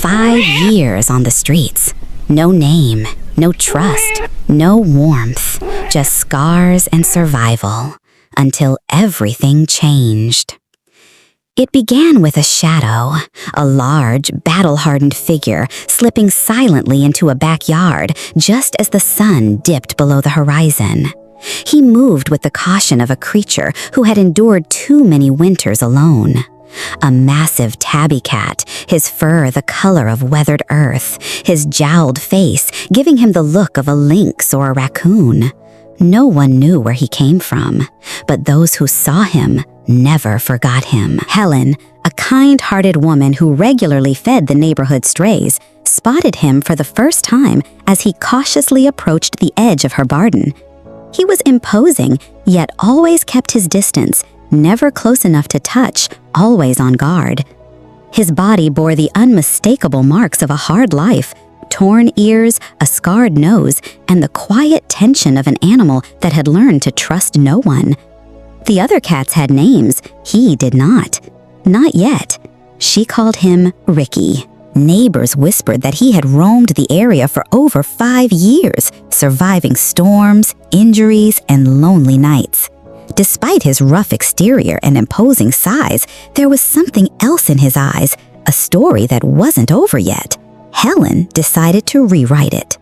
5 years on the streets. No name, no trust, no warmth, just scars and survival, until everything changed. It began with a shadow, a large, battle-hardened figure slipping silently into a backyard just as the sun dipped below the horizon. He moved with the caution of a creature who had endured too many winters alone. A massive tabby cat, his fur the color of weathered earth, his jowled face giving him the look of a lynx or a raccoon. No one knew where he came from, but those who saw him never forgot him. Helen, a kind-hearted woman who regularly fed the neighborhood strays, spotted him for the first time as he cautiously approached the edge of her garden. He was imposing, yet always kept his distance, never close enough to touch, always on guard. His body bore the unmistakable marks of a hard life, torn ears, a scarred nose, and the quiet tension of an animal that had learned to trust no one. The other cats had names, he did not. Not yet. She called him Ricky. Neighbors whispered that he had roamed the area for over 5 years, surviving storms, injuries, and lonely nights. Despite his rough exterior and imposing size, there was something else in his eyes, a story that wasn't over yet. Helen decided to rewrite it.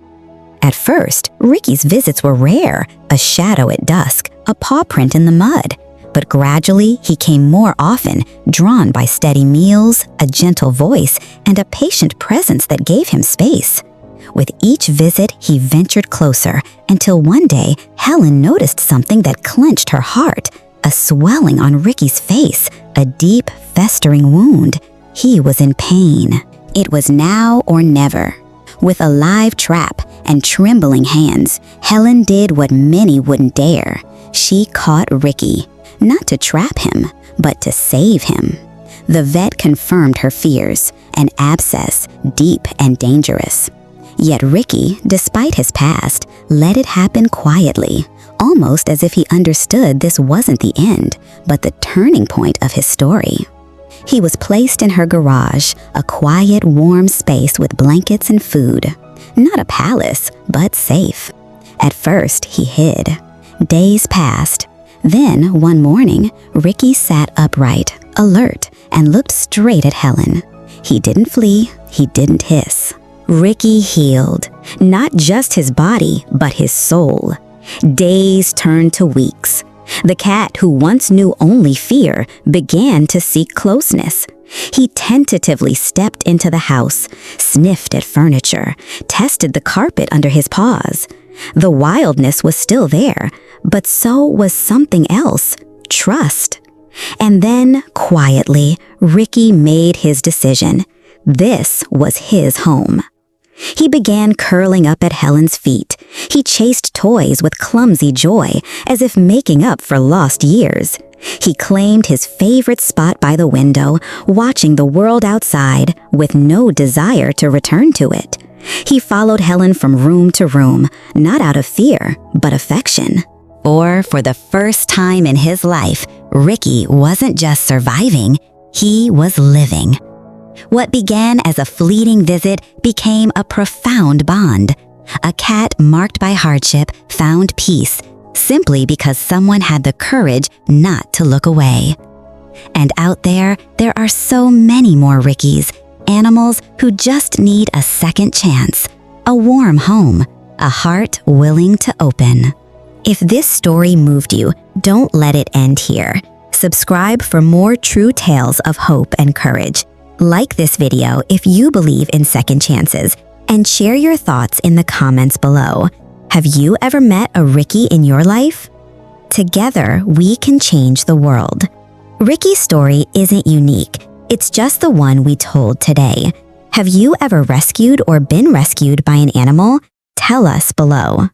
At first, Ricky's visits were rare, a shadow at dusk, a paw print in the mud. But gradually, he came more often, drawn by steady meals, a gentle voice, and a patient presence that gave him space. With each visit, he ventured closer, until one day, Helen noticed something that clenched her heart, a swelling on Ricky's face, a deep, festering wound. He was in pain. It was now or never. With a live trap and trembling hands, Helen did what many wouldn't dare. She caught Ricky, not to trap him, but to save him. The vet confirmed her fears, an abscess, deep and dangerous. Yet Ricky, despite his past, let it happen quietly, almost as if he understood this wasn't the end, but the turning point of his story. He was placed in her garage, a quiet, warm space with blankets and food. Not a palace, but safe. At first, he hid. Days passed. Then, one morning, Ricky sat upright, alert, and looked straight at Helen. He didn't flee, he didn't hiss. Ricky healed, not just his body, but his soul. Days turned to weeks. The cat, who once knew only fear, began to seek closeness. He tentatively stepped into the house, sniffed at furniture, tested the carpet under his paws. The wildness was still there, but so was something else, trust. And then, quietly, Ricky made his decision. This was his home. He began curling up at Helen's feet. He chased toys with clumsy joy, as if making up for lost years. He claimed his favorite spot by the window, watching the world outside, with no desire to return to it. He followed Helen from room to room, not out of fear, but affection. For the first time in his life, Ricky wasn't just surviving, he was living. What began as a fleeting visit became a profound bond. A cat marked by hardship found peace simply because someone had the courage not to look away. And out there are so many more Rickies, animals who just need a second chance, a warm home, a heart willing to open. If this story moved you, don't let it end here. Subscribe for more true tales of hope and courage. Like this video if you believe in second chances, and share your thoughts in the comments below. Have you ever met a Ricky in your life? Together, we can change the world. Ricky's story isn't unique. It's just the one we told today. Have you ever rescued or been rescued by an animal? Tell us below.